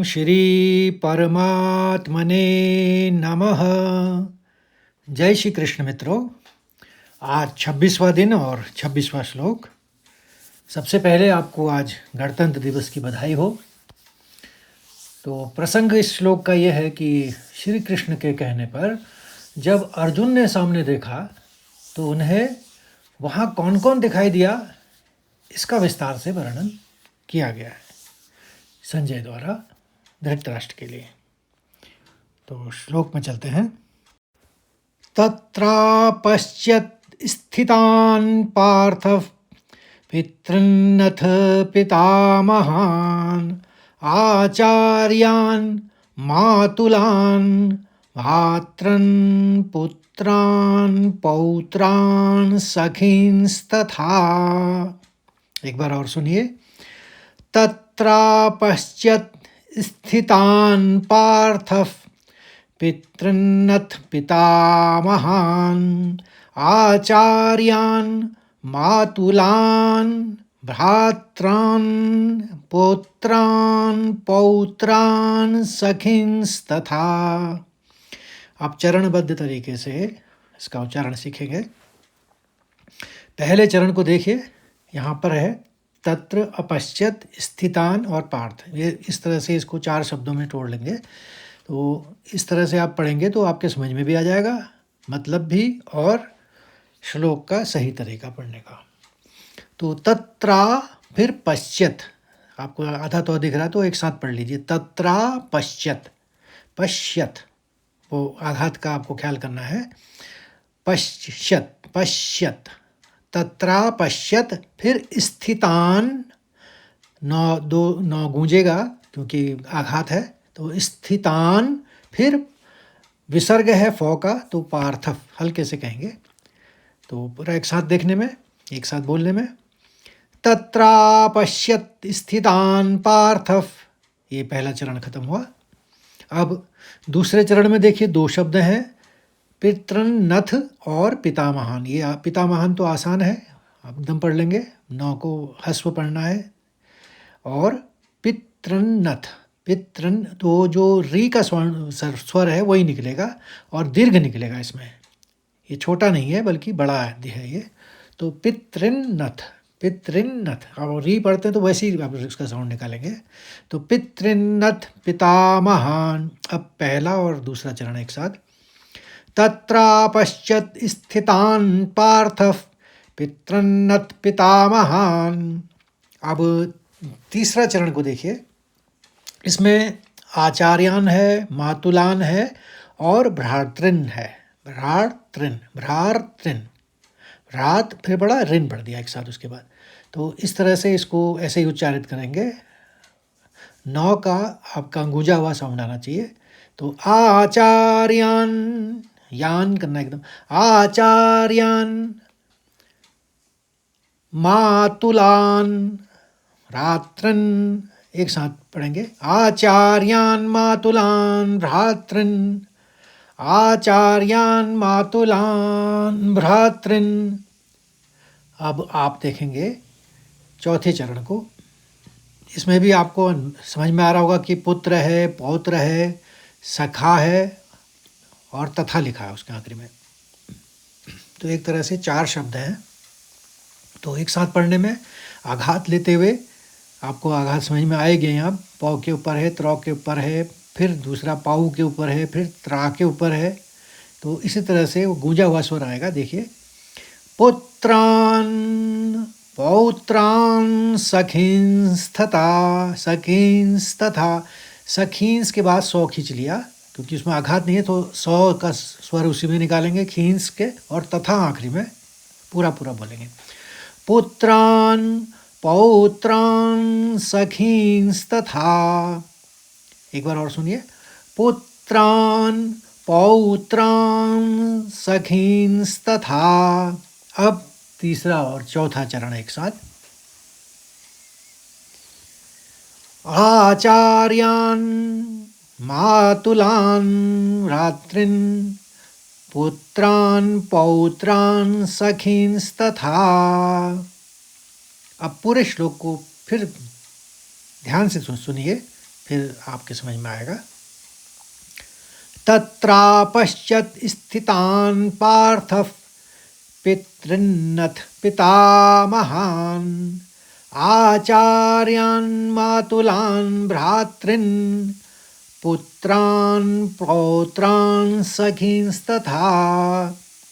ओम श्री परमात्मने नमः। जय श्री कृष्ण मित्रों। आज 26वां दिन और 26वां श्लोक। सबसे पहले आपको आज गणतंत्र दिवस की बधाई हो। तो प्रसंग इस श्लोक का यह है कि श्री कृष्ण के कहने पर जब अर्जुन ने सामने देखा तो उन्हें वहाँ कौन कौन दिखाई दिया, इसका विस्तार से वर्णन किया गया है संजय द्वारा धृतराष्ट्र के लिए। तो श्लोक में चलते हैं। तत्रापश्यत् स्थितान् पार्थ पितृन्नथ पितामहान् आचार्यान् मातुलान् भ्रातॄन् पुत्रान् पौत्रान् सखींस्तथा। एक बार और सुनिए। तत्रापश्यत् स्थितान् पार्थ पितृन्नथ पितामहान् आचार्यान् मातुलान् भ्रात्रान् पुत्रान् पौत्रान् सखींस्तथा। आप चरणबद्ध तरीके से इसका उच्चारण सीखेंगे। पहले चरण को देखिए, यहाँ पर है तत्र अपश्यत स्थितान और पार्थ। ये इस तरह से इसको 4 शब्दों में तोड़ लेंगे। तो इस तरह से आप पढ़ेंगे तो आपके समझ में भी आ जाएगा, मतलब भी, और श्लोक का सही तरीका पढ़ने का। तो तत्रा फिर पश्यत, आपको आधा तो दिख रहा है तो एक साथ पढ़ लीजिए। तत्रा पश्यत, पश्यत वो आघात का आपको ख्याल करना है। पश्यत पश्यत, तत्रा पश्यत, फिर स्थितान, नौ गूंजेगा क्योंकि आघात है। तो स्थितान, फिर विसर्ग है फौ का, तो पार्थ हल्के से कहेंगे। तो पूरा एक साथ देखने में, एक साथ बोलने में। तत्रा पश्यत स्थितान पार्थ, ये पहला चरण खत्म हुआ। अब दूसरे चरण में देखिए 2 शब्द हैं, पितृन्नथ और पितामहान। ये पितामहान तो आसान है, आप एकदम पढ़ लेंगे, नौ को हस्व पढ़ना है। और पितृन्नथ, पितृन तो जो री का स्वर है वही निकलेगा और दीर्घ निकलेगा इसमें। ये छोटा नहीं है बल्कि बड़ा है ये। तो पितृन्नथ, पितृन्नथ, अब री पढ़ते हैं तो वैसे ही आप उसका साउंड निकालेंगे। तो पितृन्नथ पितामहान। अब पहला और दूसरा चरण एक साथ। तत्रापश्यत् स्थितान् पार्थ पितृन्नथ पितामहान्। अब तीसरा चरण को देखिए, इसमें आचार्यान है, मातुलान है और भ्रातृन है। भ्रातृन, भ्रातृन, भ्रात फिर बड़ा ऋण पढ़ दिया एक साथ उसके बाद। तो इस तरह से इसको ऐसे ही उच्चारित करेंगे। 9 का आपका गूंजा हुआ साउंड आना चाहिए। तो आचार्यान, यान करना एकदम, आचार्यान मातुलान भ्रातृन, एक साथ पढ़ेंगे। आचार्यान मातुलान भ्रातृन, आचार्यान मातुलान भ्रातृन। अब आप देखेंगे चौथे चरण को। इसमें भी आपको समझ में आ रहा होगा कि पुत्र है, पौत्र है, सखा है और तथा लिखा है उसके आखिरी में। तो एक तरह से 4 शब्द हैं। तो एक साथ पढ़ने में आघात लेते हुए आपको आघात समझ में आएगी। यहाँ पौ के ऊपर है, त्रौ के ऊपर है, फिर दूसरा पाऊ के ऊपर है, फिर त्रा के ऊपर है। तो इसी तरह से वो गूंजा हुआ स्वर आएगा। देखिए, पुत्रान पौत्रान सखींस्तथा, सखींस्तथा। सखींस के बाद 100 खींच लिया क्योंकि उसमें आघात नहीं है, तो 100 का स्वर उसी में निकालेंगे खींस के, और तथा आखिरी में पूरा पूरा बोलेंगे। पुत्रान पौत्रान सखींस्तथा। एक बार और सुनिए। पुत्रान पौत्रान सखींस्तथा। अब तीसरा और चौथा चरण एक साथ। आचार्यान मातुलान भ्रातृन पुत्रान पौत्रान सखींस्तथा। अब पूरे श्लोक को फिर ध्यान से सुनिए, फिर आपके समझ में आएगा। तत्रापश्यत् स्थितान् पार्थः पितृन्नथ पितामहान् आचार्यान् मातुलान् भ्रातॄन् पुत्रान् पौत्रान् सखींस्तथा।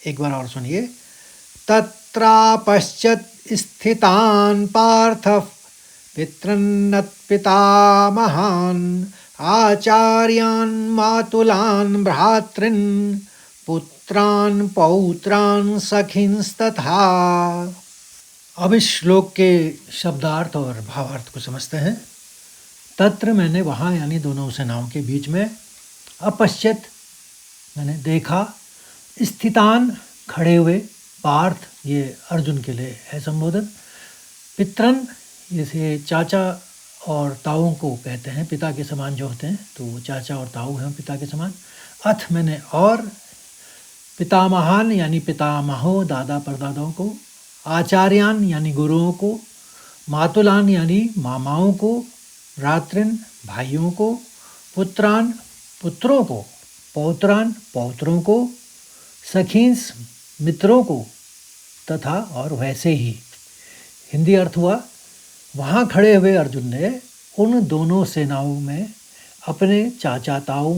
एक बार और सुनिए। तत्रापश्यत् स्थितान् पार्थः पितृन्नथ पितामहान् आचार्यान् मातुलान् भ्रातॄन् पुत्रान् पौत्रान् सखींस्तथा। अब इस श्लोक के शब्दार्थ और भावार्थ को समझते हैं। तत्र मैंने वहाँ यानी दोनों सेनाओं के बीच में, अपश्यत मैंने देखा, स्थितान खड़े हुए, पार्थ ये अर्जुन के लिए है संबोधन, पितरन जैसे चाचा और ताऊ को कहते हैं, पिता के समान जो होते हैं, तो वो चाचा और ताऊ हैं पिता के समान। अथ मैंने और, पितामहान यानी पितामहों दादा परदादाओं को, आचार्यान यानी गुरुओं को, मातुलान यानी मामाओं को, भ्रातृन भाइयों को, पुत्रान पुत्रों को, पौत्रान पौत्रों को, सखींस मित्रों को, तथा और वैसे ही। हिंदी अर्थ हुआ, वहाँ खड़े हुए अर्जुन ने उन दोनों सेनाओं में अपने चाचा ताऊ,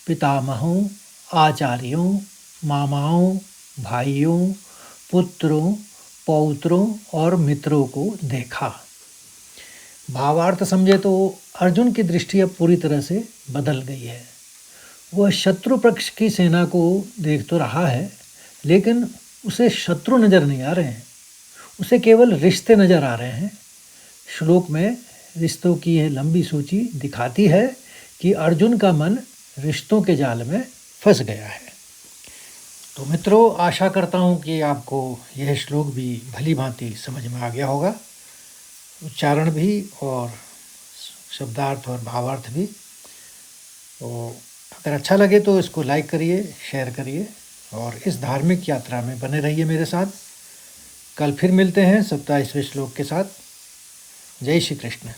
पितामहों, आचार्यों, मामाओं, भाइयों, पुत्रों, पौत्रों और मित्रों को देखा। भावार्थ समझे तो अर्जुन की दृष्टि अब पूरी तरह से बदल गई है। वह शत्रु पक्ष की सेना को देख तो रहा है, लेकिन उसे शत्रु नज़र नहीं आ रहे हैं, उसे केवल रिश्ते नज़र आ रहे हैं। श्लोक में रिश्तों की यह लंबी सूची दिखाती है कि अर्जुन का मन रिश्तों के जाल में फंस गया है। तो मित्रों, आशा करता हूँ कि आपको यह श्लोक भी भली भांति समझ में आ गया होगा, उच्चारण भी और शब्दार्थ और भावार्थ भी। तो अगर अच्छा लगे तो इसको लाइक करिए, शेयर करिए और इस धार्मिक यात्रा में बने रहिए मेरे साथ। कल फिर मिलते हैं 27वें श्लोक के साथ। जय श्री कृष्ण।